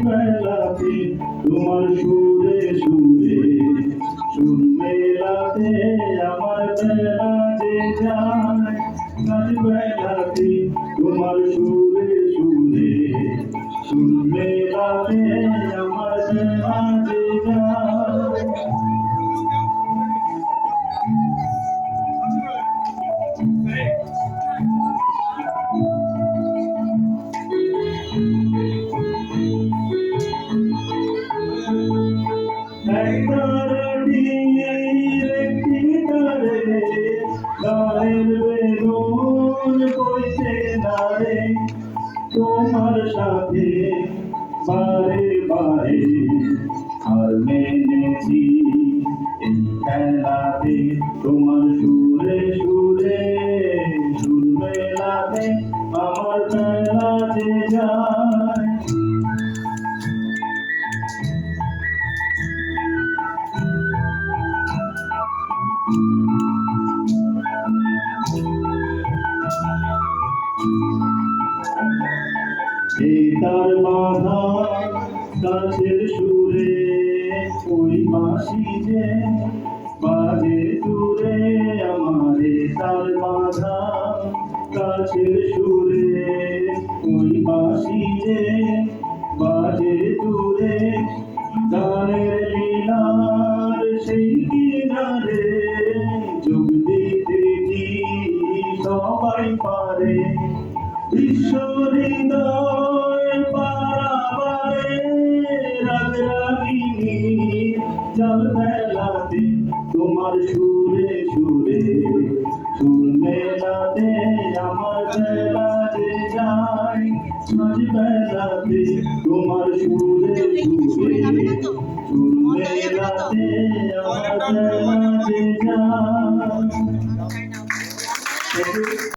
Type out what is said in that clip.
বেলাতে তোমার সুরে সুরে সুর মেলাতে আমার বেলা যে যায় আজ বেলাতে তোমার সুরে সুরে সুর মেলাতে আমার বেলা যে যায় তোমার সাথে বারে বারে আর মেনেছি এই খেলাতে তোমার সুরে সুরে সুর মেলাতে আমার বেলা যে যায় তার বাধা কাছের সুরে ওই বাঁশি যে বাজে দূরে আমারে তার বাধা কাছের সুরে ওই বাঁশি যে বাজে দূরে গানের লীলার সেই কিনারে যোগ দিতে কি সবাই পারে বিশ্ব হৃদয় পারাবারে রাগ রাগিনী জল মেলাতে তোমার সুরে সুরে সুর মেলাতে আমার বেলা যে যায় আজ বেলাতে তোমার সুরে সুরে সুর মেলাতে আমার বেলা যে যায়